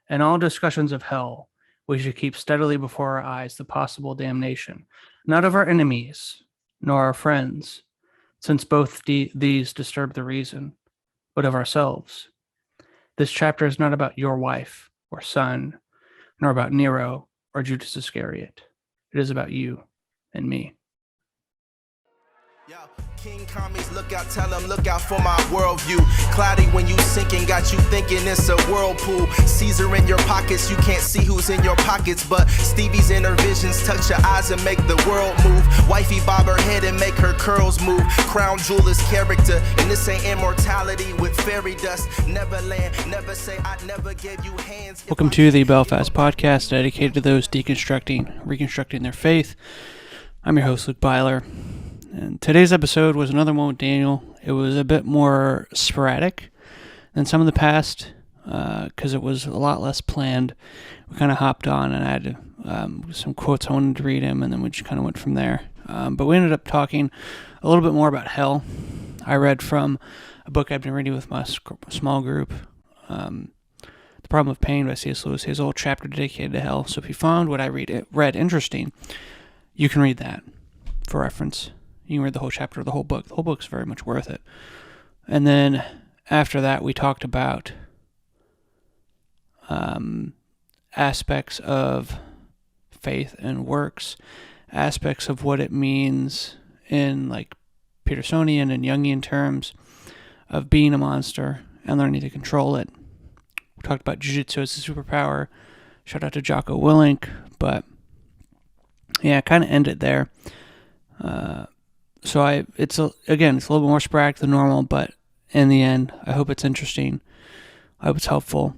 In all discussions of hell, we should keep steadily before our eyes the possible damnation, not of our enemies, nor our friends, since both these disturb the reason, but of ourselves. This chapter is not about your wife or son, nor about Nero or Judas Iscariot. It is about you and me. Yo, King Commies, look out, tell them, look out for my worldview. Cloudy when you sinking, got you thinking it's a whirlpool. Caesar in your pockets, you can't see who's in your pockets, but Stevie's inner visions touch your eyes and make the world move. Wifey bob her head and make her curls move. Crown jewel is character, and this ain't immortality with fairy dust. Neverland, never say I never gave you hands. Welcome to the Belfast podcast, dedicated to those deconstructing, reconstructing their faith. I'm your host, Luke Byler. And today's episode was another one with Daniel. It was a bit more sporadic than some of the past because it was a lot less planned. We kind of hopped on and I had some quotes I wanted to read him, and then we just kind of went from there. But we ended up talking a little bit more about hell. I read from a book I've been reading with my small group, The Problem of Pain by C.S. Lewis. His whole chapter dedicated to hell. So if you found what I read interesting, you can read that for reference. You can read the whole chapter, the whole book. The whole book's very much worth it. And then after that, we talked about aspects of faith and works, aspects of what it means in like Petersonian and Jungian terms of being a monster and learning to control it. We talked about Jiu-Jitsu as a superpower. Shout out to Jocko Willink. But yeah, kind of ended there. So it's a little bit more sporadic than normal, but in the end, I hope it's interesting. I hope it's helpful.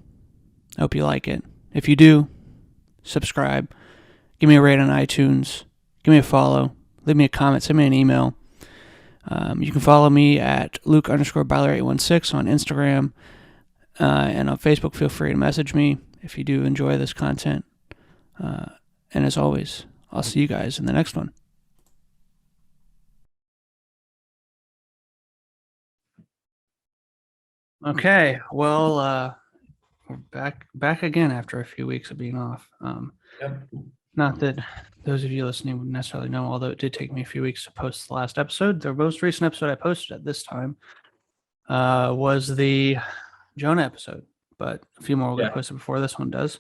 I hope you like it. If you do, subscribe. Give me a rate on iTunes. Give me a follow. Leave me a comment. Send me an email. You can follow me at Luke_Byler816 on Instagram. And on Facebook, feel free to message me if you do enjoy this content. And as always, I'll see you guys in the next one. Okay, well, we're back again after a few weeks of being off. Not that those of you listening would necessarily know, although it did take me a few weeks to post the last episode. The most recent episode I posted at this time was the Jonah episode, but a few more will get posted before this one does.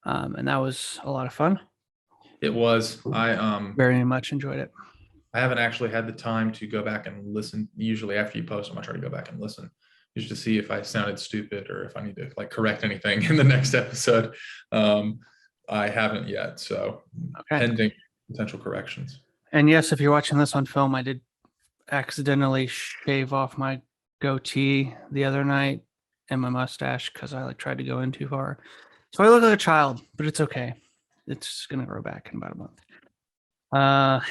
And that was a lot of fun. It was. I very much enjoyed it. I haven't actually had the time to go back and listen. Usually after you post them, I try to go back and listen just to see if I sounded stupid or if I need to like correct anything in the next episode. I haven't yet, so pending potential corrections. And yes, if you're watching this on film, I did accidentally shave off my goatee the other night and my mustache because I tried to go in too far. So I look like a child, but it's okay. It's gonna grow back in about a month. I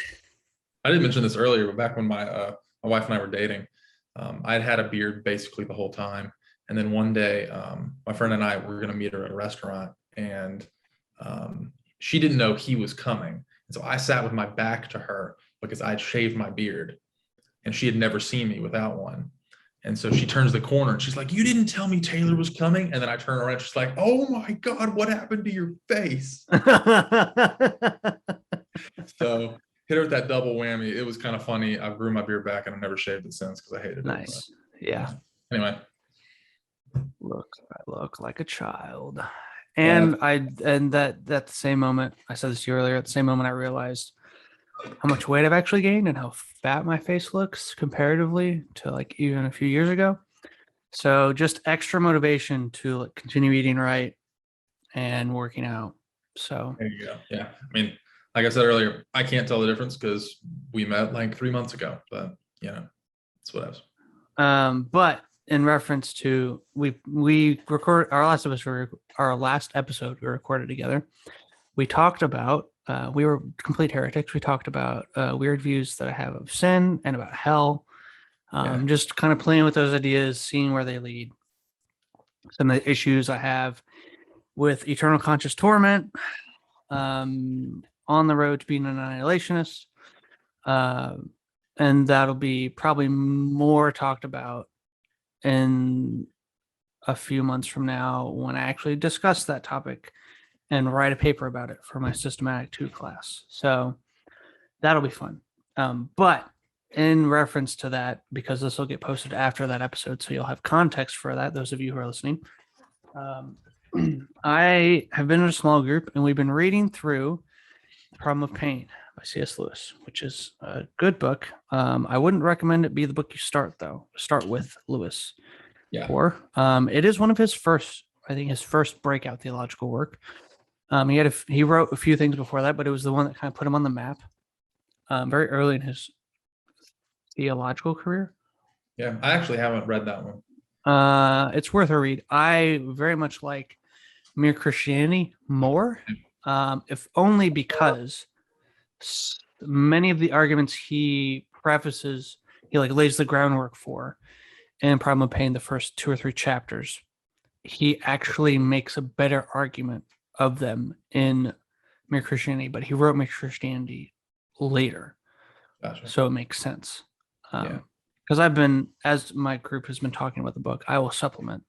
didn't mention this earlier, but back when my wife and I were dating, I'd had a beard basically the whole time. And then one day, my friend and I were going to meet her at a restaurant, and she didn't know he was coming. And so I sat with my back to her because I'd shaved my beard, and she had never seen me without one. And so she turns the corner and she's like, "You didn't tell me Taylor was coming." And then I turn around and she's like, "Oh my God, what happened to your face?" So hit her with that double whammy. It was kind of funny. I grew my beard back and I've never shaved it since because I hated it. Nice. Yeah. Anyway. I look like a child. And at the same moment, I said this to you earlier, at the same moment I realized how much weight I've actually gained and how fat my face looks comparatively to like even a few years ago. So just extra motivation to continue eating right and working out. So there you go. Yeah. I mean, like I said earlier, I can't tell the difference because we met like 3 months ago, but it's what else. But in reference to we record our last episode we recorded together. We talked about we were complete heretics. We talked about weird views that I have of sin and about hell. Just kind of playing with those ideas, seeing where they lead. Some of the issues I have with eternal conscious torment. On the road to being an annihilationist. And that'll be probably more talked about in a few months from now when I actually discuss that topic and write a paper about it for my Systematic 2 class. So that'll be fun. But in reference to that, because this will get posted after that episode, so you'll have context for that, those of you who are listening. I have been in a small group and we've been reading through The Problem of Pain by C.S. Lewis, which is a good book. I wouldn't recommend it be the book you start with Lewis. Yeah. Or it is one of his first breakout theological work. He wrote a few things before that, but it was the one that kind of put him on the map very early in his theological career. Yeah, I actually haven't read that one. It's worth a read. I very much like Mere Christianity more, if only because many of the arguments he prefaces, he like lays the groundwork for in Problem of Pain, the first 2 or 3 chapters, he actually makes a better argument of them in Mere Christianity, but he wrote Mere Christianity later. Gotcha. So it makes sense. Yeah. Because as my group has been talking about the book, I will supplement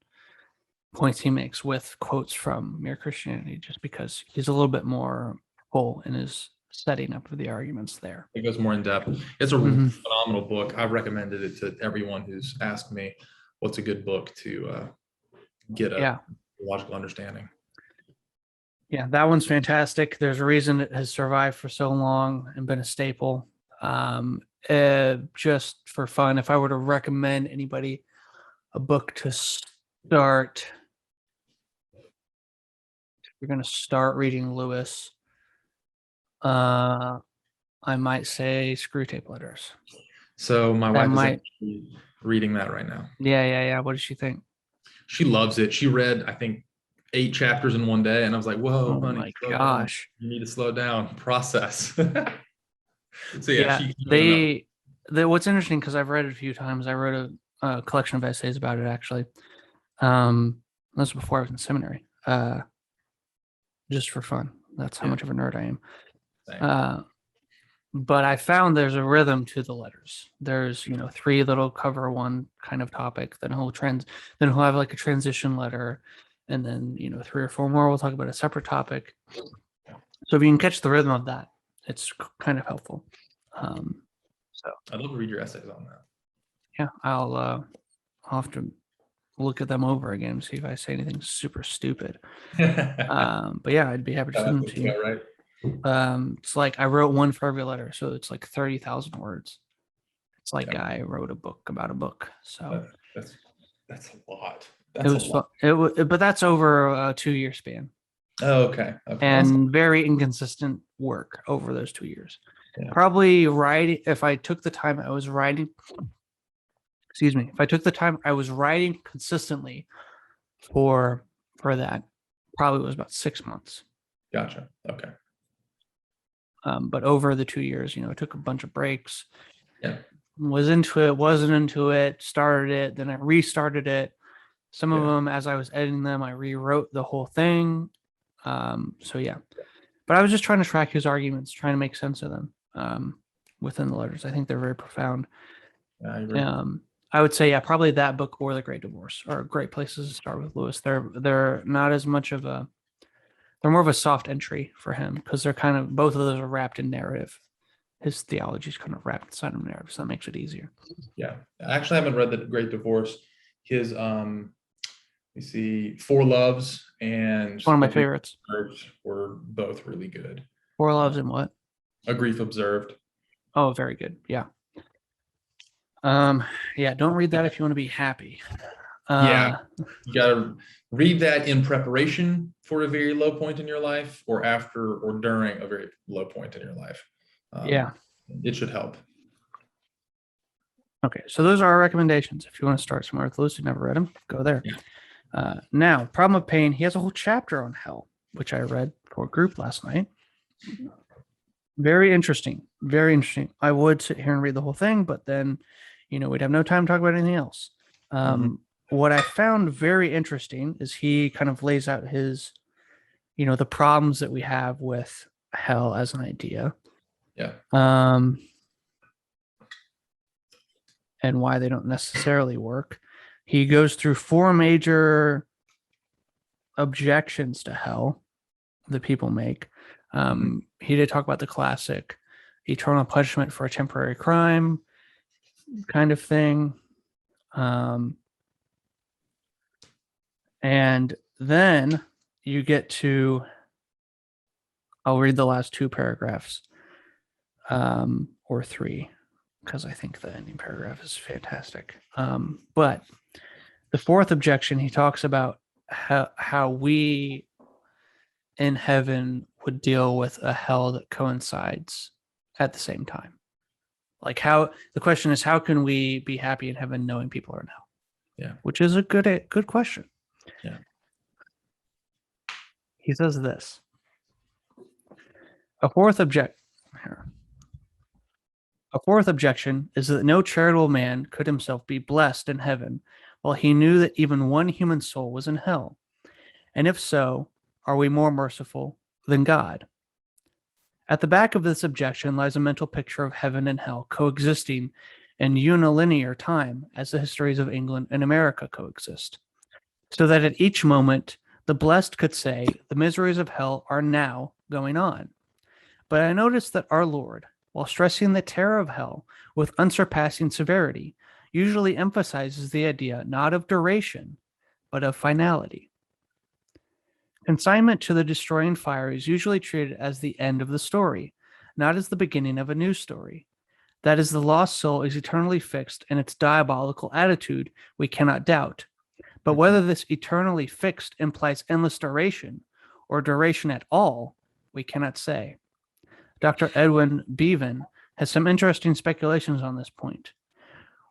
points he makes with quotes from Mere Christianity, just because he's a little bit more full in his setting up of the arguments there. It goes more in depth. It's a phenomenal book. I've recommended it to everyone who's asked me what's a good book to get a logical understanding. Yeah, that one's fantastic. There's a reason it has survived for so long and been a staple. Just for fun, if I were to recommend anybody a book to start, if you're going to start reading Lewis, I might say Screwtape Letters. So my wife is reading that right now. Yeah. What does she think? She loves it. She read, I think, 8 chapters in one day, and I was like, "Whoa, Oh honey, my gosh, you need to slow down, process." So what's interesting, because I've read it a few times. I wrote a collection of essays about it, actually. That was before I was in seminary, just for fun. That's how much of a nerd I am. But I found there's a rhythm to the letters. There's 3 that'll cover one kind of topic, then he'll have like a transition letter, and then 3 or 4 more will talk about a separate topic. So if you can catch the rhythm of that, it's kind of helpful. So I'd love to read your essays on that. Yeah, I'll have to look at them over again and see if I say anything super stupid. But yeah, I'd be happy to send them to you. Right. It's like I wrote one for every letter, so it's like 30,000 words. It's like I wrote a book about a book. So that's a lot. It was fun. But that's over a 2-year span. Oh, okay. And awesome. Very inconsistent work over those 2 years. Yeah. Probably writing, if I took the time I was writing consistently for that, probably was about 6 months. Gotcha. Okay. But over the 2 years, it took a bunch of breaks. Yeah. Was into it, wasn't into it, started it, then I restarted it. Some of them, as I was editing them, I rewrote the whole thing. So yeah, but I was just trying to track his arguments, trying to make sense of them within the letters. I think they're very profound. I agree. I would say, probably that book or The Great Divorce are great places to start with Lewis. They're not as much of they're more of a soft entry for him, because they're kind of, both of those are wrapped in narrative. His theology is kind of wrapped inside of narrative, so that makes it easier. Yeah, I actually haven't read The Great Divorce. His you see, 4 Loves and one of my favorites were both really good. 4 Loves and what? A Grief Observed. Oh, very good. Yeah. Don't read that if you want to be happy. You gotta read that in preparation for a very low point in your life, or after or during a very low point in your life. It should help. Okay, so those are our recommendations. If you want to start somewhere with Lewis, who never read them, go there. Now, Problem of Pain, he has a whole chapter on hell, which I read for a group last night. Very interesting. Very interesting. I would sit here and read the whole thing, but then, we'd have no time to talk about anything else. What I found very interesting is he kind of lays out his, the problems that we have with hell as an idea. Yeah. And why they don't necessarily work. He goes through 4 major objections to hell that people make. He did talk about the classic eternal punishment for a temporary crime kind of thing. And then you get to, I'll read the last 2 paragraphs, or 3, because I think the ending paragraph is fantastic. But the 4th objection, he talks about how we in heaven would deal with a hell that coincides at the same time. Like how the question is, how can we be happy in heaven knowing people are in hell? Yeah. Which is a good question. Yeah. He says this. A fourth objection is that no charitable man could himself be blessed in heaven while he knew that even one human soul was in hell. And if so, are we more merciful than God? At the back of this objection lies a mental picture of heaven and hell coexisting in unilinear time as the histories of England and America coexist, so that at each moment the blessed could say, the miseries of hell are now going on. But I noticed that our Lord, while stressing the terror of hell with unsurpassing severity, usually emphasizes the idea not of duration, but of finality. Consignment to the destroying fire is usually treated as the end of the story, not as the beginning of a new story. That is, the lost soul is eternally fixed in its diabolical attitude, we cannot doubt. But whether this eternally fixed implies endless duration, or duration at all, we cannot say. Dr. Edwin Bevan has some interesting speculations on this point.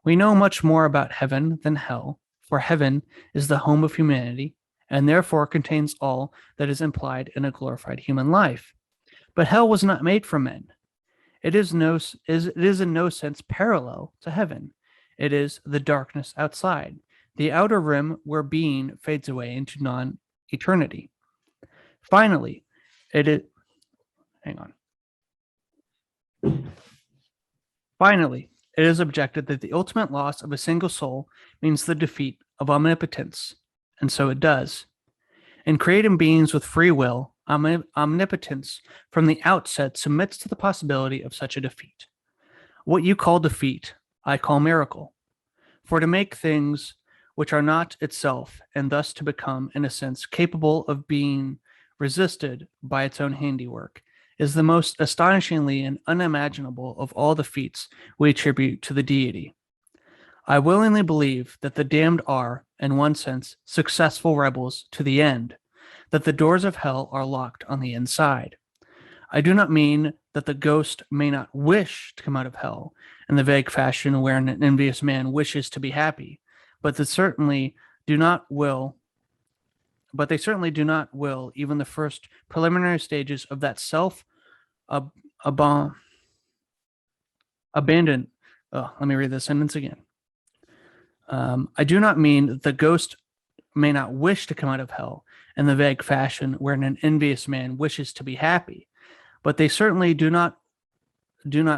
We know much more about heaven than hell, for heaven is the home of humanity, and therefore contains all that is implied in a glorified human life. But hell was not made for men. It is in no sense parallel to heaven. It is the darkness outside, the outer rim where being fades away into non-eternity. Finally, it is objected that the ultimate loss of a single soul means the defeat of omnipotence, and so it does. In creating beings with free will, omnipotence from the outset submits to the possibility of such a defeat. What you call defeat, I call miracle. For to make things which are not itself, and thus to become, in a sense, capable of being resisted by its own handiwork, is the most astonishingly and unimaginable of all the feats we attribute to the deity. I willingly believe that the damned are, in one sense, successful rebels to the end, that the doors of hell are locked on the inside. I do not mean that the ghost may not wish to come out of hell in the vague fashion where an envious man wishes to be happy, but they certainly do not will even the first preliminary stages of that abandon. Let me read this sentence again. I do not mean that the ghost may not wish to come out of hell in the vague fashion wherein an envious man wishes to be happy, but they certainly do not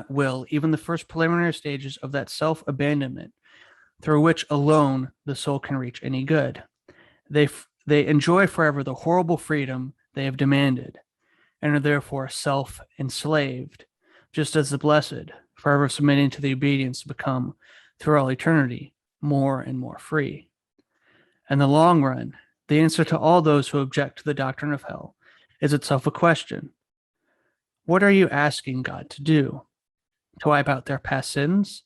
will even the first preliminary stages of that self-abandonment through which alone the soul can reach any good. They enjoy forever the horrible freedom they have demanded, and are therefore self-enslaved, just as the blessed, forever submitting to the obedience, become, through all eternity, more and more free. In the long run, the answer to all those who object to the doctrine of hell is itself a question. What are you asking God to do? To wipe out their past sins,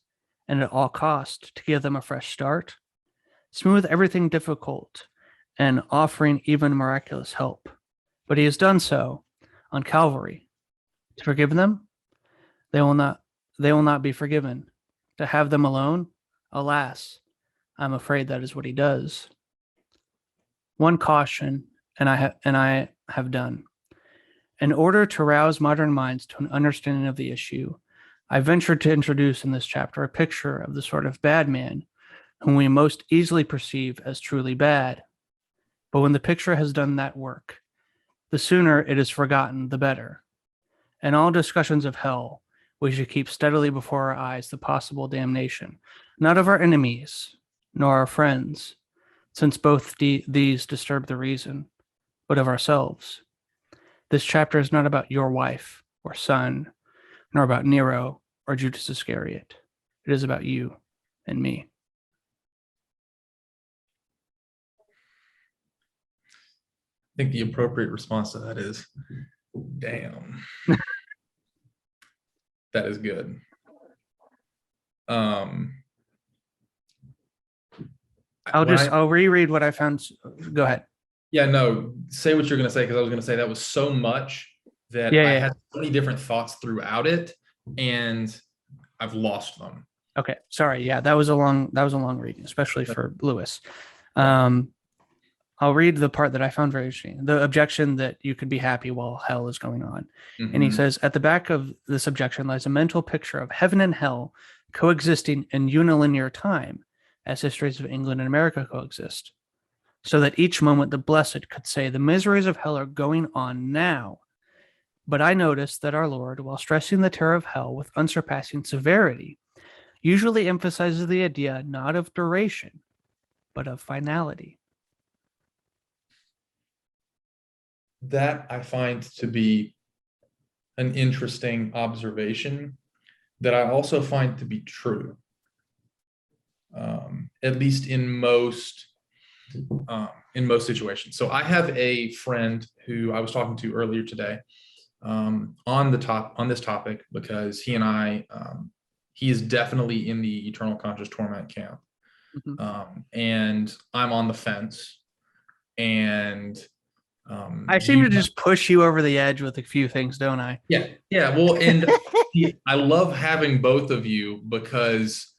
and at all cost to give them a fresh start? Smooth everything difficult, and offering even miraculous help. But he has done so on Calvary. To forgive them? They will not be forgiven. To have them alone? Alas, I'm afraid that is what he does. One caution, and I have done. In order to rouse modern minds to an understanding of the issue, I ventured to introduce in this chapter a picture of the sort of bad man whom we most easily perceive as truly bad. But when the picture has done that work, the sooner it is forgotten, the better. In all discussions of hell, we should keep steadily before our eyes the possible damnation, not of our enemies, nor our friends, since both these disturb the reason, but of ourselves. This chapter is not about your wife or son, nor about Nero or Judas Iscariot. It is about you and me. I think the appropriate response to that is, damn. That is good. I'll reread what I found. Go ahead. Yeah, no, say what you're going to say, because I was going to say that was so much that I had so many different thoughts throughout it, and I've lost them. Okay, sorry. Yeah, that was a long reading, especially for Lewis. I'll read the part that I found very interesting. The objection that you could be happy while hell is going on. Mm-hmm. And he says, at the back of this objection lies a mental picture of heaven and hell coexisting in unilinear time, as histories of England and America coexist, so that each moment the blessed could say, the miseries of hell are going on now. But I noticed that our Lord, while stressing the terror of hell with unsurpassing severity, usually emphasizes the idea not of duration, but of finality. That I find to be an interesting observation that I also find to be true, at least in most situations. So I have a friend who I was talking to earlier today on this topic, because he and I, he is definitely in the eternal conscious torment camp, and I'm on the fence, and I seem to just push you over the edge with a few things, don't I? Yeah. Well, and I love having both of you, because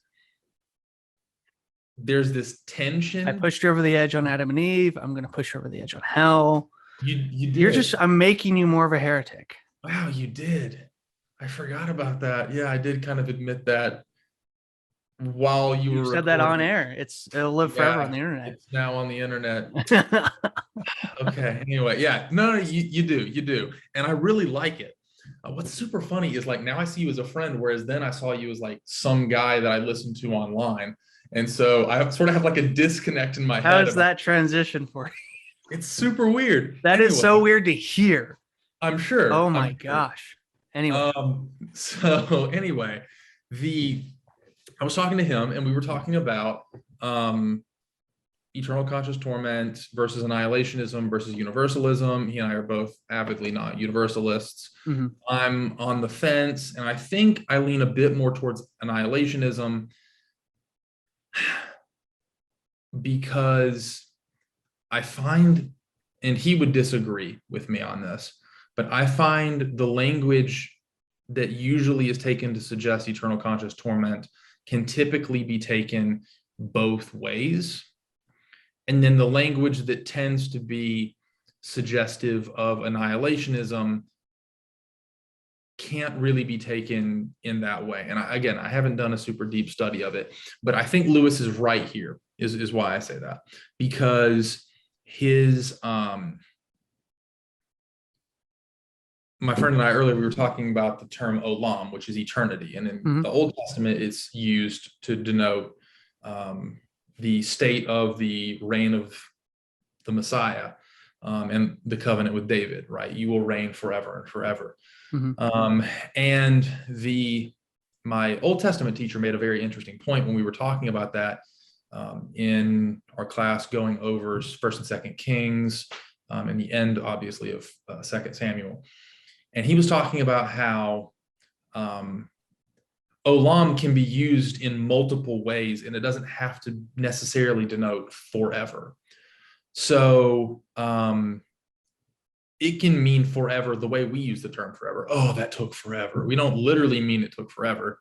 there's this tension. I pushed you over the edge on Adam and Eve. I'm going to push you over the edge on hell. You did. I'm making you more of a heretic. Wow, you did. I forgot about that. Yeah, I did kind of admit that while you were said that on air. It'll live forever on the internet. It's now on the internet. Okay. Anyway, yeah. No, you do. And I really like it. What's super funny is, like, now I see you as a friend, whereas then I saw you as like some guy that I listened to online. And so I sort of have like a disconnect in my head. How is that transition for you? It's super weird. That is so weird to hear. I'm sure. Oh my gosh. Anyway. So anyway, I was talking to him, and we were talking about eternal conscious torment versus annihilationism versus universalism. He and I are both avidly not universalists. Mm-hmm. I'm on the fence, and I think I lean a bit more towards annihilationism, because I find, and he would disagree with me on this, but I find the language that usually is taken to suggest eternal conscious torment can typically be taken both ways. And then the language that tends to be suggestive of annihilationism can't really be taken in that way. And I haven't done a super deep study of it, but I think Lewis is right here, is why I say that, because his, my friend and I earlier, we were talking about the term olam, which is eternity. And in the Old Testament, it's used to denote the state of the reign of the Messiah and the covenant with David, right? You will reign forever and forever. And my Old Testament teacher made a very interesting point when we were talking about that in our class, going over 1st and 2nd Kings, and the end, obviously, of 2nd Samuel. And he was talking about how olam can be used in multiple ways, and it doesn't have to necessarily denote forever. So it can mean forever the way we use the term forever. Oh, that took forever. We don't literally mean it took forever.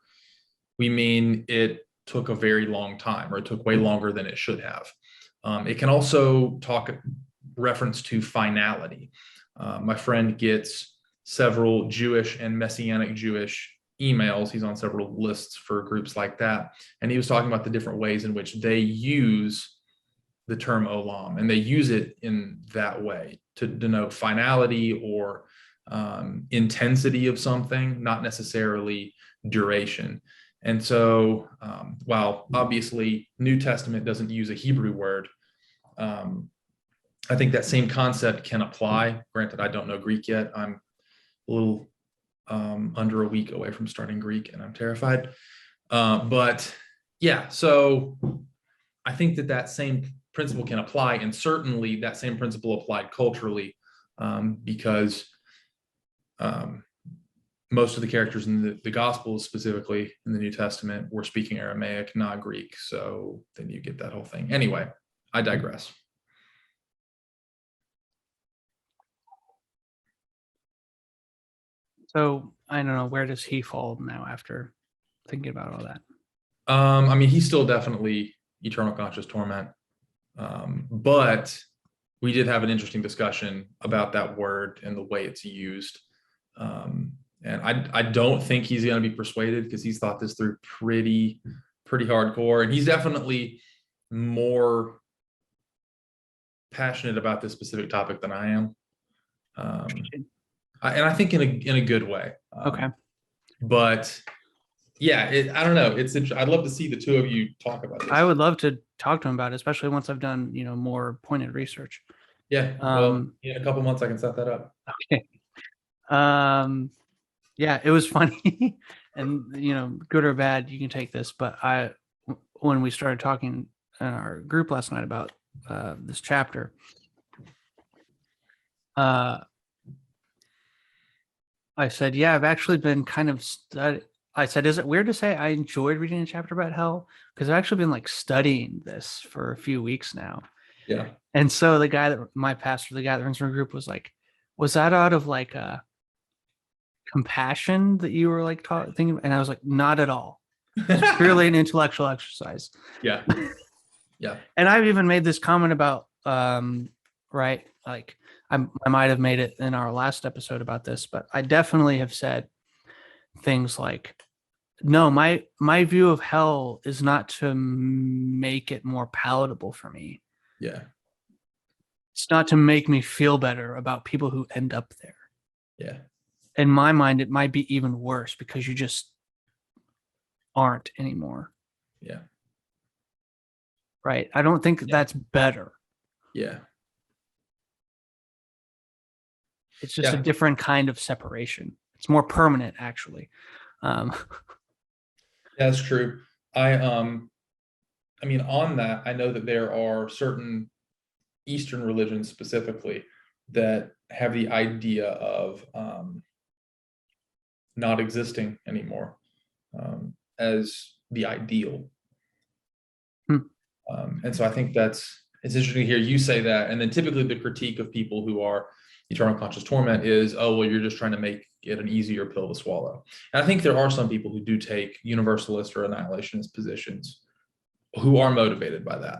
We mean it took a very long time, or it took way longer than it should have. It can also reference to finality. My friend gets several Jewish and Messianic Jewish emails. He's on several lists for groups like that. And he was talking about the different ways in which they use the term olam, and they use it in that way to denote finality or intensity of something, not necessarily duration. And so, while obviously New Testament doesn't use a Hebrew word, I think that same concept can apply. Granted, I don't know Greek yet. I'm a little under a week away from starting Greek, and I'm terrified. But yeah, so I think that same principle can apply, and certainly that same principle applied culturally, because most of the characters in the Gospels, specifically in the New Testament, were speaking Aramaic, not Greek. So then you get that whole thing. Anyway, I digress. So I don't know, where does he fall now after thinking about all that? I mean, he's still definitely eternal conscious torment. But we did have an interesting discussion about that word and the way it's used. And I don't think he's going to be persuaded, because he's thought this through pretty hardcore. And he's definitely more passionate about this specific topic than I am. And I think in a good way. Okay. But yeah, I don't know. I'd love to see the two of you talk about this. I would love to talk to him about it, especially once I've done, more pointed research. Yeah. Well, in a couple months, I can set that up. Okay. Yeah, it was funny, and good or bad, you can take this. But when we started talking in our group last night about this chapter, I said, yeah, I've actually been kind of I said, is it weird to say I enjoyed reading a chapter about hell? Because I've actually been studying this for a few weeks now. Yeah. And so the guy my pastor, the guy that runs my group, was like, was that out of a compassion that you were thinking? And I was like, not at all. It's purely an intellectual exercise. Yeah. Yeah. And I've even made this comment about, right, I might have made it in our last episode about this, but I definitely have said things like, no, my view of hell is not to make it more palatable for me. Yeah. It's not to make me feel better about people who end up there. Yeah. In my mind, it might be even worse, because you just aren't anymore. Yeah. Right. I don't think that's better. Yeah. It's just a different kind of separation. It's more permanent, actually. That's true. I mean, on that, I know that there are certain Eastern religions specifically that have the idea of not existing anymore as the ideal. And so I think it's interesting to hear you say that. And then typically the critique of people who are eternal conscious torment is, oh, well, you're just trying to make it an easier pill to swallow. And I think there are some people who do take universalist or annihilationist positions who are motivated by that.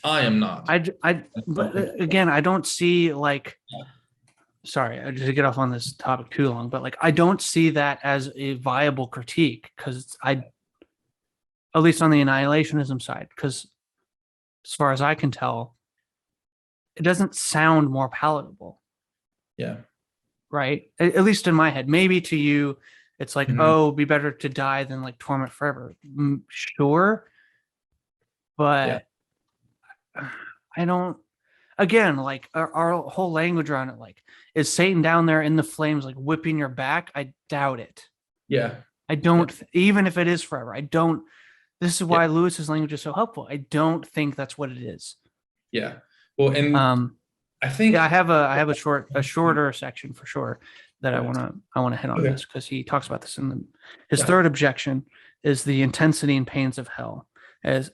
I am not. But again, I don't see sorry, I just get off on this topic too long, but I don't see that as a viable critique, because at least on the annihilationism side, because as far as I can tell, it doesn't sound more palatable. Yeah. Right. At least in my head. Maybe to you, it's oh, it'd be better to die than torment forever. Sure. But I don't, again, our whole language around it, is Satan down there in the flames, whipping your back? I doubt it. Yeah. I don't, even if it is forever, I don't, this is why Lewis's language is so helpful. I don't think that's what it is. Yeah. Well, and I think I have a shorter section for sure that I want to hit on this, because he talks about this in his third objection is the intensity and pains of hell, as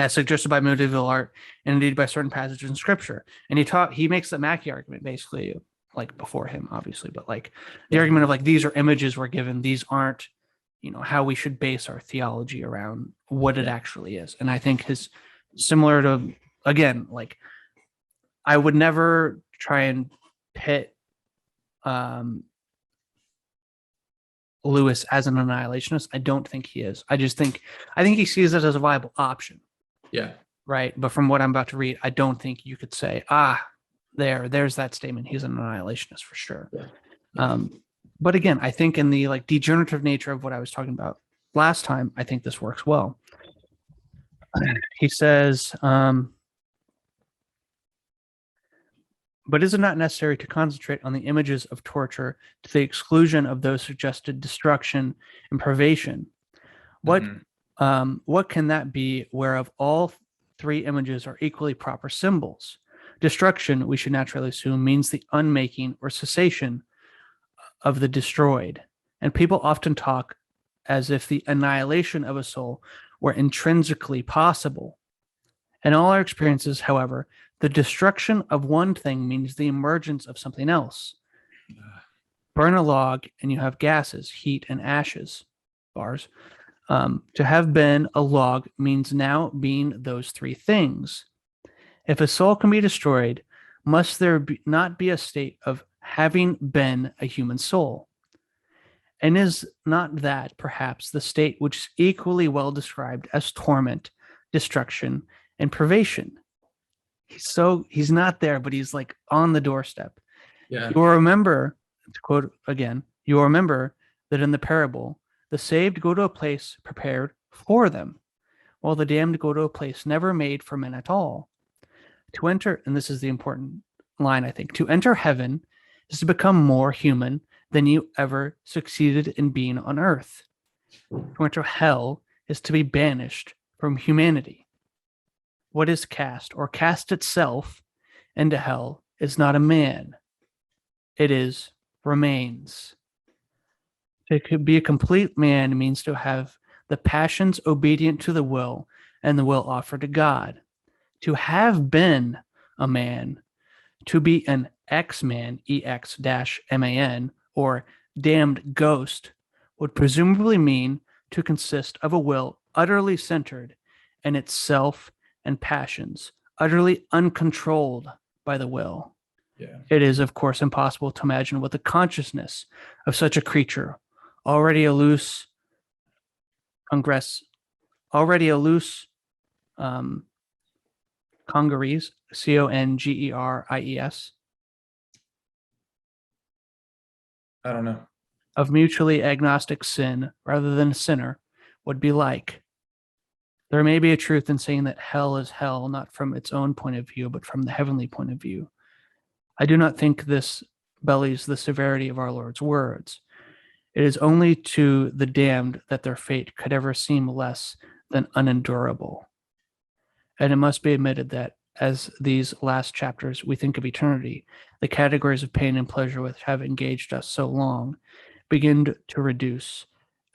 suggested by medieval art and indeed by certain passages in scripture. And he makes the Mackey argument basically, before him, obviously, but the argument of these are images we're given, these aren't how we should base our theology around what it actually is. And I think his similar to, again, I would never try and pit Lewis as an annihilationist. I don't think he is. I think he sees it as a viable option. Yeah. Right. But from what I'm about to read, I don't think you could say, there's that statement. He's an annihilationist for sure. Yeah. But again, I think in the degenerative nature of what I was talking about last time, I think this works well. He says, but is it not necessary to concentrate on the images of torture to the exclusion of those suggested destruction and privation? What can that be whereof all three images are equally proper symbols? Destruction, we should naturally assume, means the unmaking or cessation of the destroyed, and people often talk as if the annihilation of a soul were intrinsically possible. In all our experiences, however, the destruction of one thing means the emergence of something else. Burn a log and you have gases, heat, and ashes. Bars. To have been a log means now being those three things. If a soul can be destroyed, must there not be a state of having been a human soul? And is not that perhaps the state which is equally well described as torment, destruction, and privation? He's not there, but he's like on the doorstep. Yeah. You will remember, to quote again, you will remember that in the parable, the saved go to a place prepared for them, while the damned go to a place never made for men at all. To enter, and this is the important line, I think, to enter heaven is to become more human than you ever succeeded in being on earth. To enter hell is to be banished from humanity. What is cast or cast itself into hell is not a man. It is remains. To be a complete man means to have the passions obedient to the will and the will offered to God. To have been a man, to be an ex-man, EX-MAN, or damned ghost, would presumably mean to consist of a will utterly centered in itself and passions, utterly uncontrolled by the will. Yeah. It is, of course, impossible to imagine what the consciousness of such a creature, already a loose congeries, CONGERIES, I don't know. of mutually agnostic sin rather than a sinner, would be like. There may be a truth in saying that hell is hell, not from its own point of view, but from the heavenly point of view. I do not think this bellies the severity of our Lord's words. It is only to the damned that their fate could ever seem less than unendurable. And it must be admitted that as these last chapters we think of eternity, the categories of pain and pleasure which have engaged us so long begin to reduce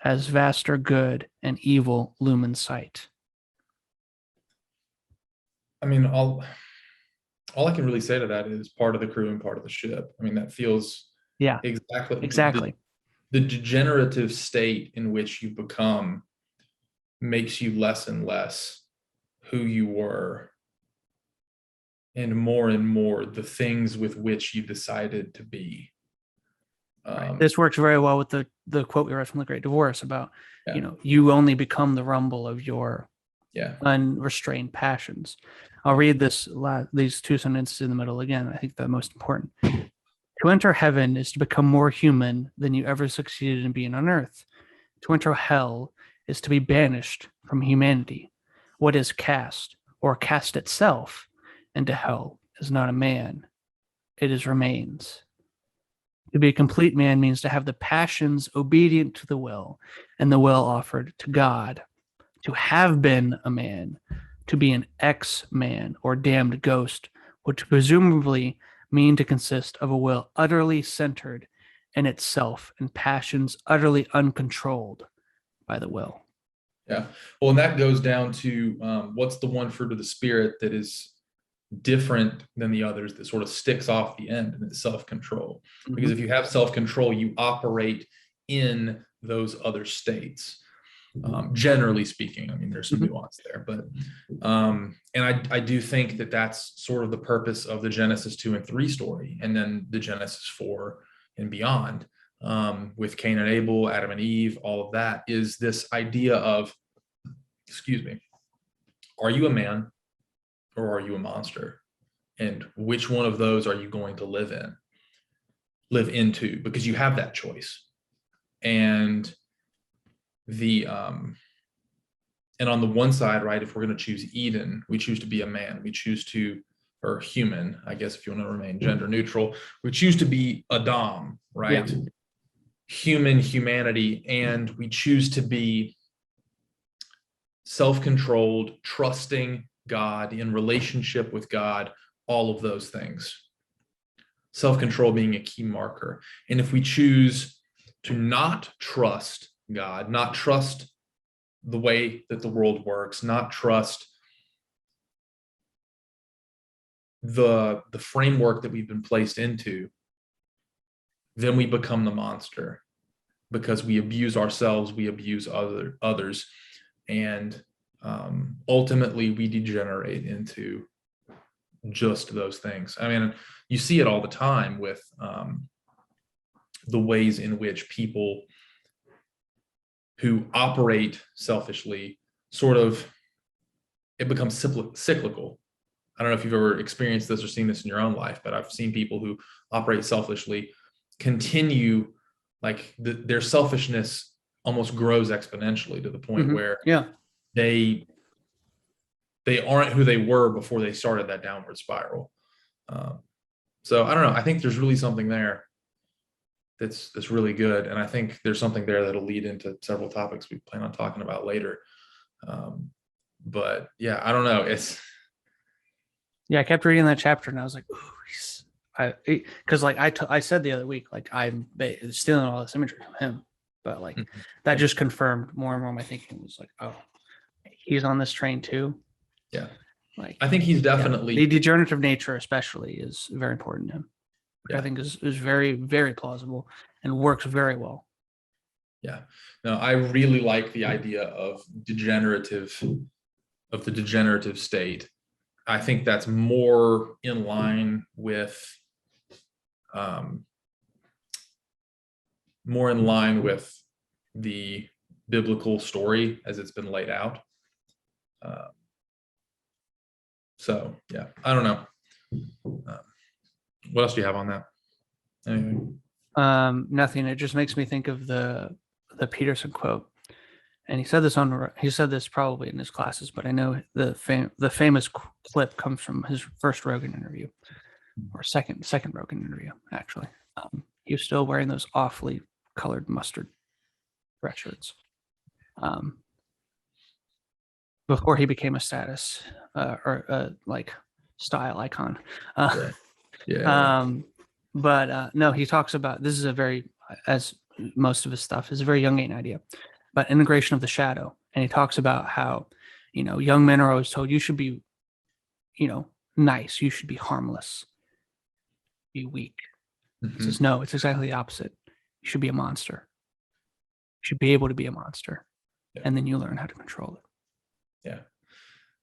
as vaster good and evil loom in sight. I mean, all I can really say to that is part of the crew and part of the ship. I mean, that feels exactly. The degenerative state in which you become makes you less and less who you were, and more the things with which you decided to be. This works very well with the quote we read from The Great Divorce about, you only become the rumble of your unrestrained passions. I'll read these two sentences in the middle again. I think the most important. To enter heaven is to become more human than you ever succeeded in being on earth. To enter hell is to be banished from humanity. What is cast, or cast itself, into hell is not a man. It is remains. To be a complete man means to have the passions obedient to the will and the will offered to God. To have been a man, to be an ex-man or damned ghost, would presumably mean to consist of a will utterly centered in itself and passions utterly uncontrolled by the will. Yeah. Well, and that goes down to what's the one fruit of the Spirit that is different than the others, that sort of sticks off the end, and it's self-control. Mm-hmm. Because if you have self-control, you operate in those other states. Generally speaking, I mean, there's some nuance there, but and I do think that that's sort of the purpose of the Genesis 2 and 3 story, and then the Genesis 4 and beyond, with Cain and Abel, Adam and Eve, all of that is this idea of, are you a man or are you a monster? And which one of those are you going to live into? Because you have that choice. And and on the one side, right, if we're going to choose Eden, we choose to be a man, we choose to, or human, I guess, if you want to remain gender neutral, we choose to be Adam, right? Yeah. Humanity, and we choose to be self-controlled, trusting God, in relationship with God, all of those things. Self-control being a key marker. And if we choose to not trust God, not trust the way that the world works, not trust the framework that we've been placed into, then we become the monster, because we abuse ourselves, we abuse others, and ultimately we degenerate into just those things. I mean, you see it all the time with the ways in which people who operate selfishly, it becomes cyclical. I don't know if you've ever experienced this or seen this in your own life, but I've seen people who operate selfishly continue, like their selfishness almost grows exponentially to the point where they aren't who they were before they started that downward spiral. So I don't know. I think there's really something there that's really good. And I think there's something there that'll lead into several topics we plan on talking about later. But yeah, I don't know. I kept reading that chapter and I was like, ooh, because like I said the other week, like I'm stealing all this imagery from him, but like that just confirmed more and more my thinking. Was like, oh, he's on this train too. Yeah. Like, I think he's definitely, the degenerative nature especially is very important to him. I think is very, very plausible and works very well. Yeah. No, I really like the idea of the degenerative state. I think that's more in line with the biblical story as it's been laid out. So yeah, I don't know. What else do you have on that? Anything? Nothing. It just makes me think of the Peterson quote, and he said this probably in his classes, but I know the famous clip comes from his first Rogan interview, or second Rogan interview actually. He was still wearing those awfully colored mustard dress shirts before he became a status or like style icon. But no, he talks about, this is a very, as most of his stuff is a very Jungian idea, but integration of the shadow. And he talks about how, young men are always told you should be, nice, you should be harmless, be weak. He says, no, it's exactly the opposite. You should be a monster. You should be able to be a monster. Yeah. And then you learn how to control it. Yeah.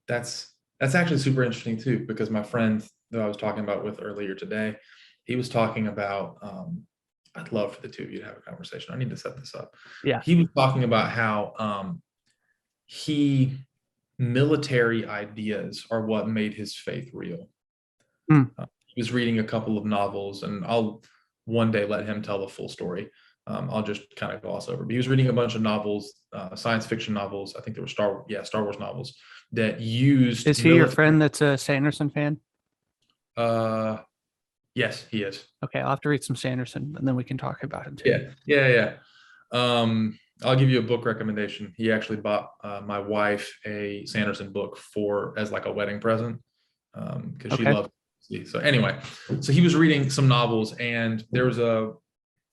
That's actually super interesting too, because my friend that I was talking about with earlier today, he was talking about, I'd love for the two of you to have a conversation. I need to set this up. Yeah. He was talking about how military ideas are what made his faith real. He was reading a couple of novels, and I'll one day let him tell the full story. I'll just kind of gloss over. But he was reading a bunch of novels, science fiction novels. I think there were Star Wars novels that used. Is he your friend that's a Sanderson fan? Yes, he is. Okay, I'll have to read some Sanderson, and then we can talk about him too. Yeah. I'll give you a book recommendation. He actually bought my wife a Sanderson book as like a wedding present, because she loved it. So anyway, so he was reading some novels, and there was a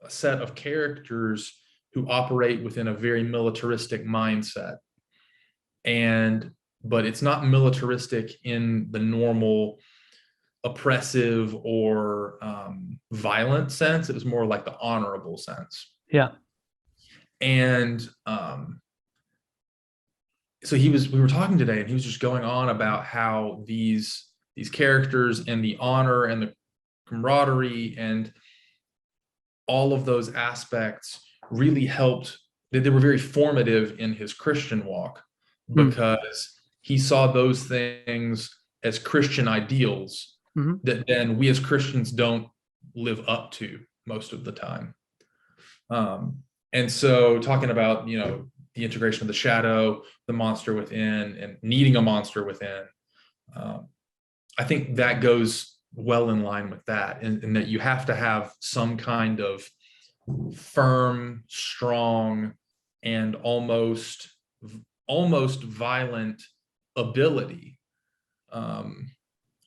set of characters who operate within a very militaristic mindset, but it's not militaristic in the normal oppressive or violent sense. It was more like the honorable sense. Yeah. And so we were talking today, and he was just going on about how these characters and the honor and the camaraderie and all of those aspects really helped. They were very formative in his Christian walk, because he saw those things as Christian ideals that then we as Christians don't live up to most of the time. And so talking about, the integration of the shadow, the monster within, and needing a monster within. I think that goes well in line with that, and that you have to have some kind of firm, strong, and almost violent ability. I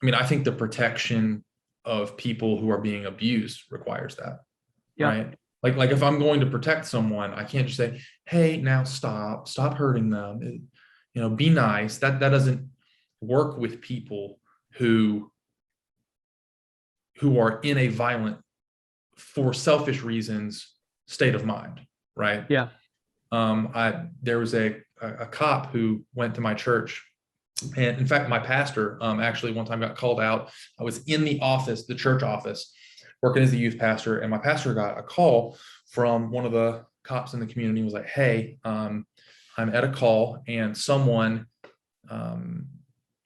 mean, I think the protection of people who are being abused requires that, right? Like if I'm going to protect someone, I can't just say, hey, now stop hurting them. Be nice. That doesn't work with people who are in a violent, for selfish reasons, state of mind, right? Yeah. There was a cop who went to my church, and in fact, my pastor actually one time got called out. I was in the office, the church office, working as a youth pastor, and my pastor got a call from one of the cops in the community. He was like, hey, I'm at a call, and someone I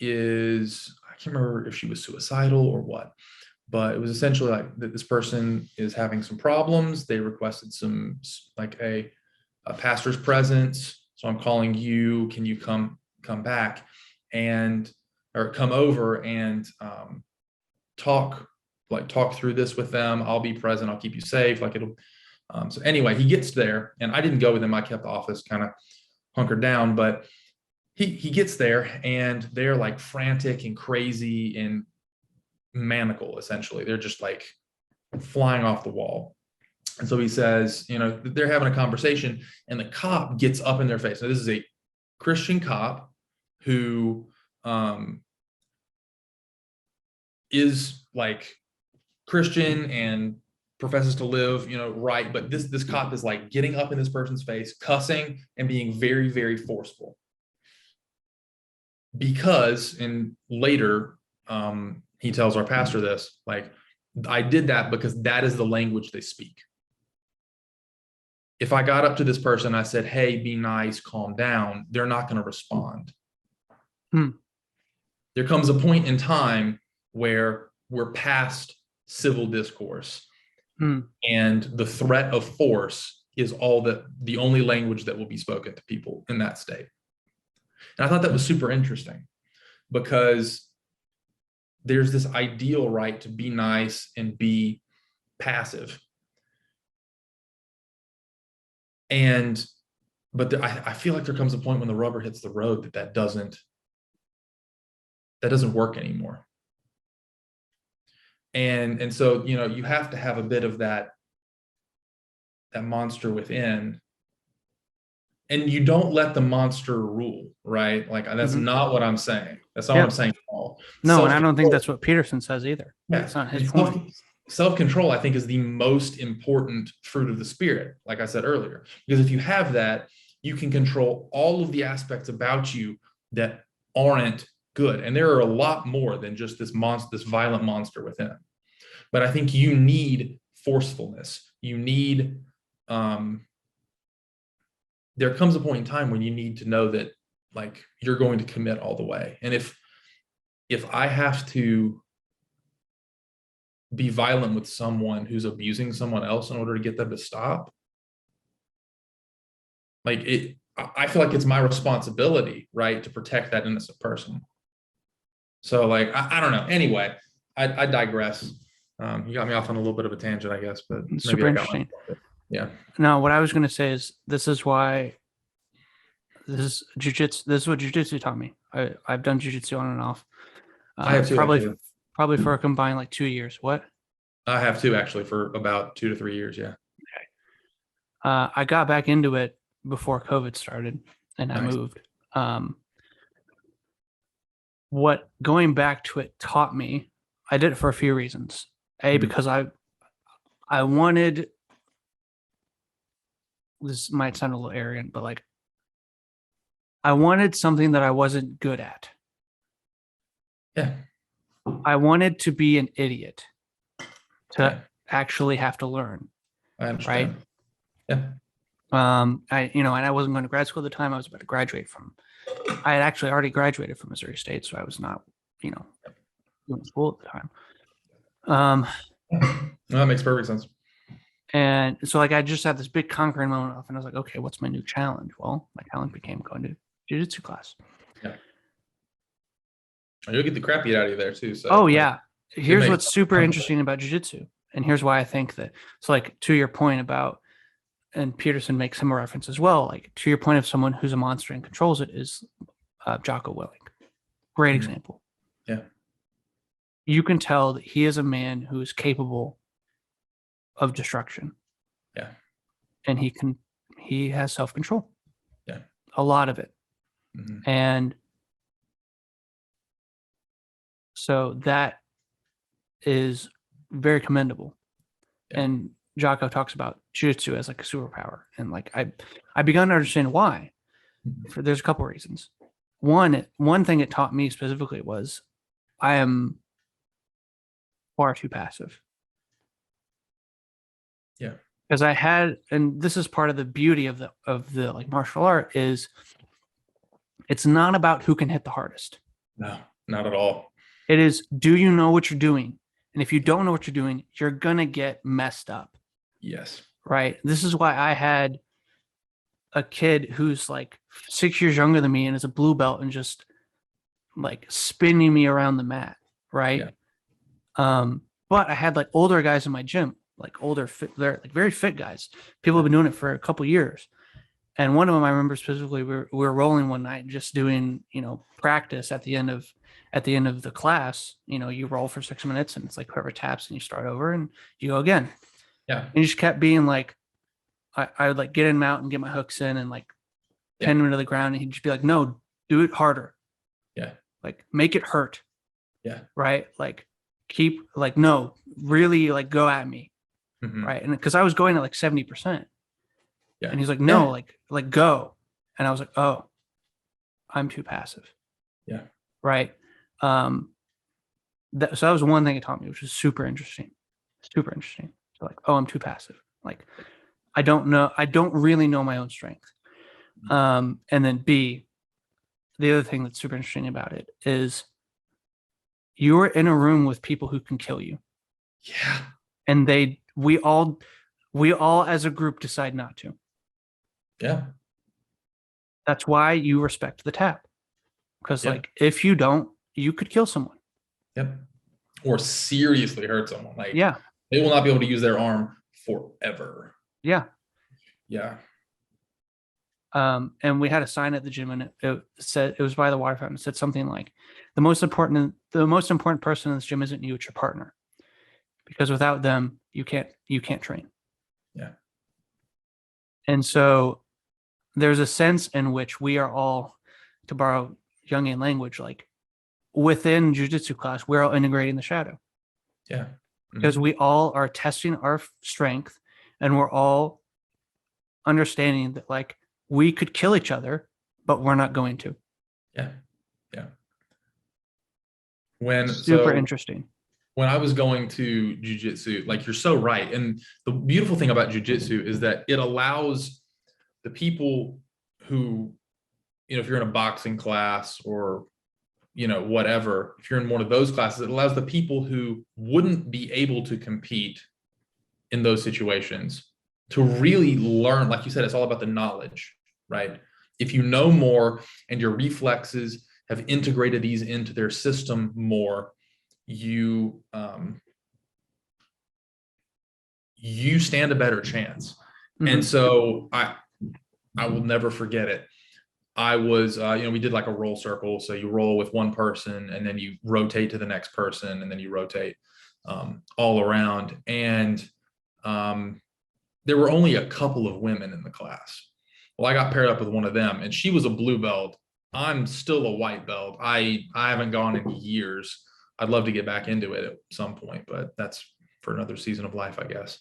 can't remember if she was suicidal or what, but it was essentially like that this person is having some problems. They requested some, like a pastor's presence. So I'm calling you. Can you come back or come over and talk through this with them? I'll be present. I'll keep you safe. So anyway, he gets there, and I didn't go with him. I kept the office kind of hunkered down, but he gets there, and they're like frantic and crazy and maniacal, essentially. They're just like flying off the wall. And so he says, they're having a conversation, and the cop gets up in their face. Now, this is a Christian cop who is like Christian and professes to live, right. But this cop is like getting up in this person's face, cussing, and being very, very forceful. Because, and later, he tells our pastor this, like, I did that because that is the language they speak. If I got up to this person, I said, hey, be nice, calm down, they're not going to respond. There comes a point in time where we're past civil discourse, and the threat of force is the only language that will be spoken to people in that state. And I thought that was super interesting, because there's this ideal right to be nice and be passive. But I feel like there comes a point when the rubber hits the road that doesn't work anymore. And so, you have to have a bit of that monster within, and you don't let the monster rule, right? Like, that's not what I'm saying. That's not what I'm saying at all. No, and I don't think that's what Peterson says either. Yeah. That's not his point. Self-control, I think, is the most important fruit of the spirit, like I said earlier, because if you have that, you can control all of the aspects about you that aren't good. And there are a lot more than just this violent monster within. But I think you need forcefulness. You need, there comes a point in time when you need to know that, like, you're going to commit all the way. And if I have to be violent with someone who's abusing someone else in order to get them to stop, I feel like it's my responsibility, right, to protect that innocent person. So, like, I don't know. Anyway, I digress. You got me off on a little bit of a tangent, I guess, but maybe super interesting. Yeah. No, what I was going to say is this is what jiu-jitsu taught me. I've done jiu-jitsu on and off. I have too, probably for a combined like 2 years. What? I have too, actually, for about 2 to 3 years. Yeah. Okay. I got back into it before COVID started, and I moved. What going back to it taught me, I did it for a few reasons. Because I wanted, this might sound a little arrogant, but like, I wanted something that I wasn't good at. Yeah. I wanted to be an idiot to actually have to learn. I understand. Right? Yeah. And I wasn't going to grad school at the time. I was about to graduate I had actually already graduated from Missouri State, so I was not, doing school at the time. That makes perfect sense. And so like I just had this big conquering moment off, and I was like, okay, what's my new challenge? Well, my challenge became going to jiu-jitsu class. Yeah. And you'll get the crap beat out of you there too. So Oh yeah. Here's makes what's super interesting about jiu-jitsu. And here's why I think that, so like to your point about, and Peterson makes him a reference as well, like to your point of someone who's a monster and controls it is Jocko Willing. Great example. Yeah. You can tell that he is a man who is capable of destruction. Yeah. And he has self-control. Yeah. A lot of it. Mm-hmm. And so that is very commendable. Yeah. And Jocko talks about jiu-jitsu as like a superpower. And like I begun to understand why. There's a couple of reasons. One thing it taught me specifically was I am far too passive. Yeah. Because I had, and this is part of the beauty of the like martial art, is it's not about who can hit the hardest. No, not at all. It is, do you know what you're doing? And if you don't know what you're doing, you're gonna get messed up. Yes. Right. This is why I had a kid who's like 6 years younger than me and is a blue belt and just like spinning me around the mat. Right. Yeah. But I had like older guys in my gym, like older fit, they're like very fit guys. People have been doing it for a couple of years. And one of them, I remember specifically, we were rolling one night, just doing, practice at the end of the class. You roll for 6 minutes and it's like whoever taps and you start over and you go again. Yeah. And he just kept being like, I would like get him out and get my hooks in and like pin him to the ground. And he'd just be like, no, do it harder. Yeah. Like make it hurt. Yeah. Right. Like keep like, no, really like go at me. Mm-hmm. Right. And because I was going at like 70%. Yeah. And he's like, no, like go. And I was like, oh, I'm too passive. Yeah. Right. So that was one thing it taught me, which was super interesting. Super interesting. So like, oh, I'm too passive. Like, I don't really know my own strength. And then B, the other thing that's super interesting about it is you're in a room with people who can kill you. Yeah. And we all as a group decide not to. Yeah. That's why you respect the tap. Because like, if you don't, you could kill someone. Yep. Or seriously hurt someone. Like, yeah. They will not be able to use their arm forever. Yeah. Yeah. And we had a sign at the gym, and it said, it was by the water fountain. It said something like, the most important person in this gym isn't you, it's your partner. Because without them, you can't train. Yeah. And so there's a sense in which we are all, to borrow Jungian language, like within jiu-jitsu class, we're all integrating the shadow. Yeah. Mm-hmm. Because we all are testing our strength, and we're all understanding that like we could kill each other, but we're not going to. Yeah. Yeah. Super interesting. When I was going to jiu-jitsu, like you're so right. And the beautiful thing about jiu-jitsu is that it allows the people who, if you're in a boxing class or, whatever, if you're in one of those classes, it allows the people who wouldn't be able to compete in those situations to really learn. Like you said, it's all about the knowledge, right? If you know more and your reflexes have integrated these into their system more, you stand a better chance. Mm-hmm. And so I will never forget it. I was, we did like a roll circle. So you roll with one person and then you rotate to the next person and then you rotate all around. And there were only a couple of women in the class. Well, I got paired up with one of them and she was a blue belt. I'm still a white belt. I haven't gone in years. I'd love to get back into it at some point, but that's for another season of life, I guess.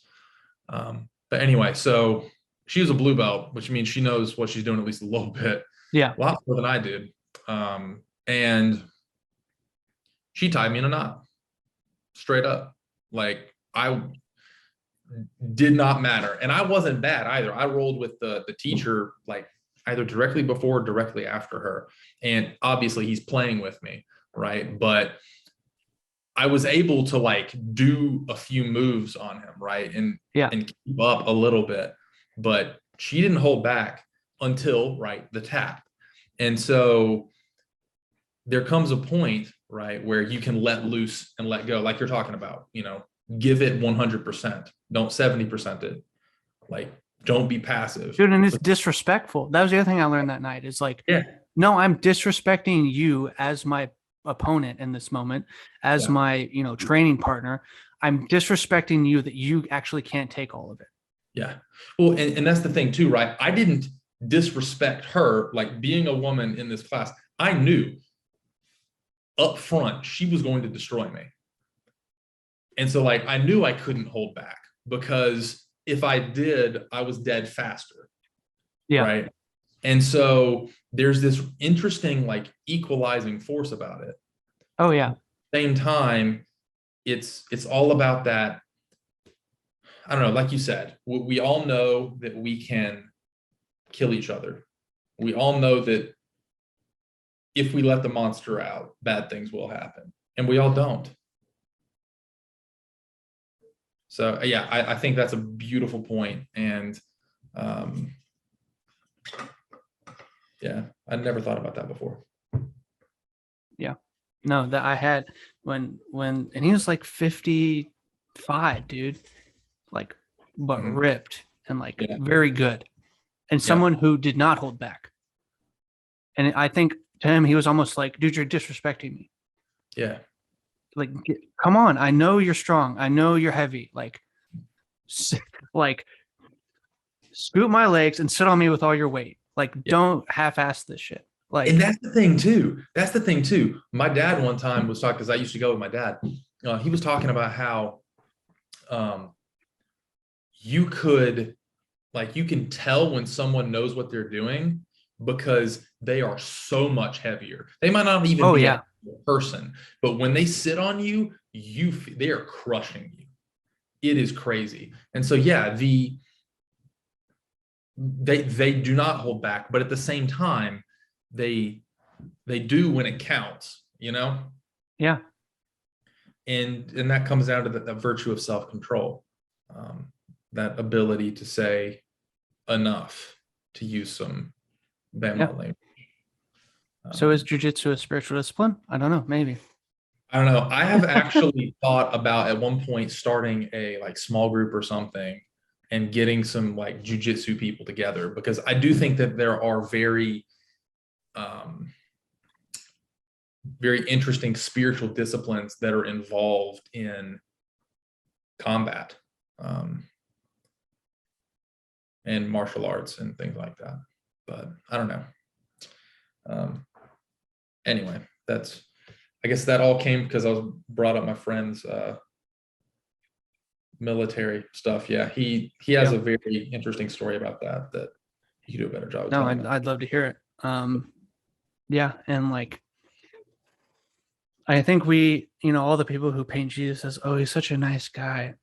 But anyway, so she was a blue belt, which means she knows what she's doing at least a little bit. Yeah. A lot more than I did. And she tied me in a knot straight up. Like I did not matter. And I wasn't bad either. I rolled with the teacher, like either directly before or directly after her. And obviously he's playing with me. Right. But I was able to like do a few moves on him, right? And keep up a little bit, but she didn't hold back until the tap. And so there comes a point, right, where you can let loose and let go, like you're talking about, give it 100%, don't 70% it, like, don't be passive. Dude, and it's disrespectful. That was the other thing I learned that night is like, no, I'm disrespecting you as my opponent in this moment, as my, training partner. I'm disrespecting you that you actually can't take all of it. Yeah. Well, and that's the thing too, right? I didn't disrespect her, like being a woman in this class. I knew up front she was going to destroy me. And so like I knew I couldn't hold back, because if I did, I was dead faster. Yeah. Right. And so there's this interesting like equalizing force about it. Oh yeah. At the same time, it's all about that. I don't know, like you said, we all know that we can kill each other. We all know that if we let the monster out, bad things will happen. And we all don't. So yeah, I think that's a beautiful point. And yeah, I never thought about that before. Yeah. No, that I had when and he was like 55, dude. Like, but ripped and like very good. And someone who did not hold back. And I think to him, he was almost like, dude, you're disrespecting me. Yeah. Like, come on. I know you're strong. I know you're heavy. Like scoot my legs and sit on me with all your weight. Like, don't half-ass this shit. Like, and that's the thing too. My dad one time was talking, because I used to go with my dad. He was talking about how you can tell when someone knows what they're doing, because they are so much heavier. They might not even be a person, but when they sit on you, they are crushing you. It is crazy. And so yeah, they do not hold back, but at the same time, they do when it counts, Yeah. And that comes down to the virtue of self-control, that ability to say enough, to use some Bama language. So is jiu-jitsu a spiritual discipline? I don't know, maybe. I don't know. I have actually thought about at one point starting a like small group or something and getting some like jiu-jitsu people together, because I do think that there are very interesting spiritual disciplines that are involved in combat and martial arts and things like that. But I don't know. Anyway, I guess that all came because I was brought up my friend's military stuff. Yeah, he has a very interesting story about that he could do a better job of telling. I'd love to hear it. Yeah, and like I think we, all the people who paint Jesus as, oh, he's such a nice guy.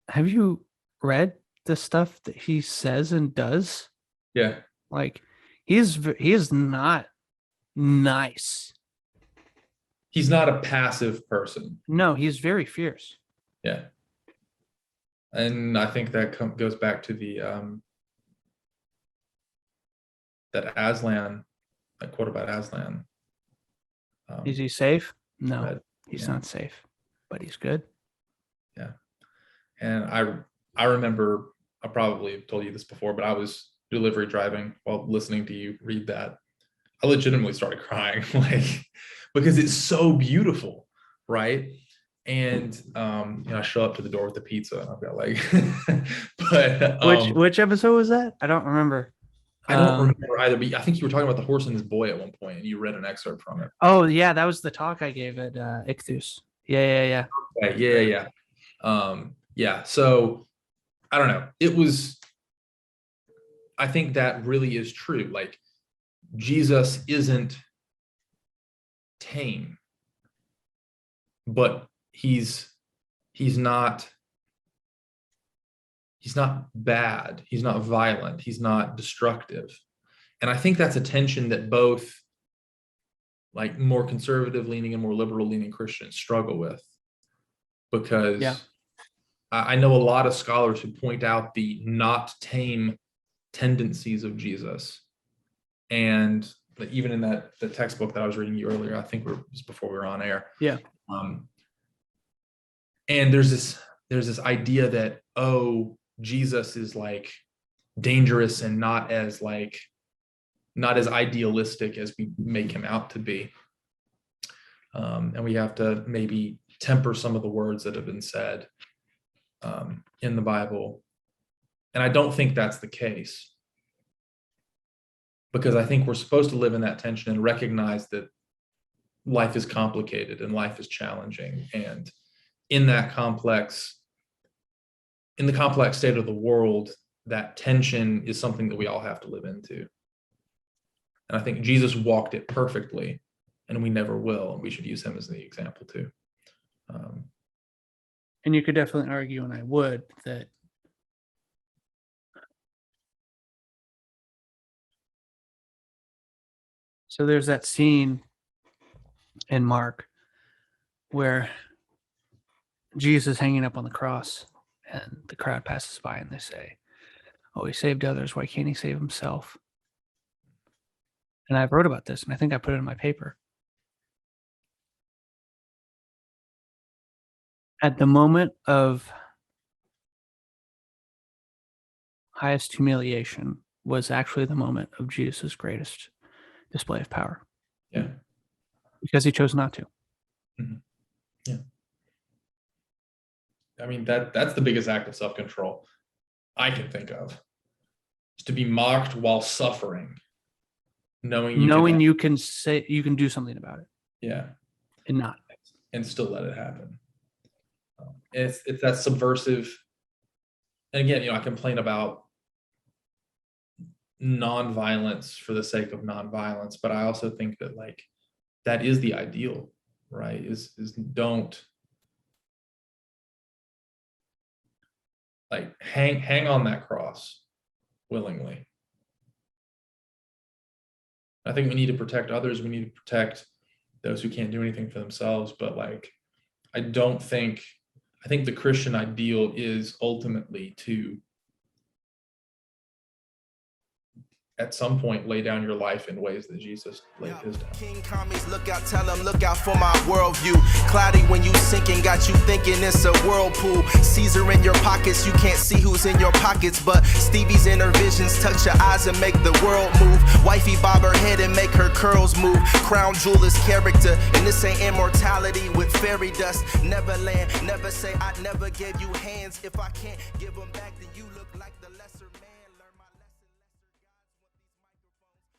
Have you read the stuff that he says and does? Yeah. Like he is not nice. He's not a passive person. No, he's very fierce. Yeah. And I think that goes back to the that Aslan, that quote about Aslan. Is he safe? No, read, he's not safe, but he's good. Yeah. And I remember, I probably told you this before, but I was delivery driving while listening to you read that. I legitimately started crying, like, because it's so beautiful, right? And I show up to the door with the pizza and I've got like but which episode was that? I don't remember. I don't remember either, but I think you were talking about the horse and his boy at one point and you read an excerpt from it. Oh yeah, that was the talk I gave at Ichthus. Yeah. Okay, yeah. So I don't know. I think that really is true. Like Jesus isn't tame, but he's not bad. He's not violent. He's not destructive. And I think that's a tension that both like more conservative leaning and more liberal leaning Christians struggle with. because Yeah. I know a lot of scholars who point out the not tame tendencies of Jesus. And even in the textbook that I was reading you earlier, I think it was before we were on air. Yeah. And there's this idea that, oh, Jesus is like dangerous and not as idealistic as we make him out to be. And we have to maybe temper some of the words that have been said in the Bible. And I don't think that's the case, because I think we're supposed to live in that tension and recognize that life is complicated and life is challenging. And in the complex state of the world, that tension is something that we all have to live into. And I think Jesus walked it perfectly, and we never will. And we should use him as the example too. And you could definitely argue, and I would, that so there's that scene in Mark where Jesus is hanging up on the cross, and the crowd passes by and they say, oh, he saved others, why can't he save himself? And I wrote about this, and I think I put it in my paper. At the moment of highest humiliation was actually the moment of Jesus' greatest display of power. Yeah. Because he chose not to. Mm-hmm. Yeah. I mean, that's the biggest act of self-control I can think of, is to be mocked while suffering, knowing you can do something about it. Yeah. And not. And still let it happen. It's that subversive. And again, I complain about nonviolence for the sake of nonviolence, but I also think that that is the ideal, right? Is don't hang on that cross willingly. I think we need to protect others. We need to protect those who can't do anything for themselves. But I think the Christian ideal is ultimately to, at some point, lay down your life in ways that Jesus laid his down. King commies, look out, tell them, look out for my worldview. Cloudy when you sinking, got you thinking it's a whirlpool. Caesar in your pockets, you can't see who's in your pockets, but Stevie's inner visions touch your eyes and make the world move. Wifey bob her head and make her curls move. Crown jewel is character, and this ain't immortality with fairy dust. Never land, never say I never gave you hands. If I can't give them back, then you look like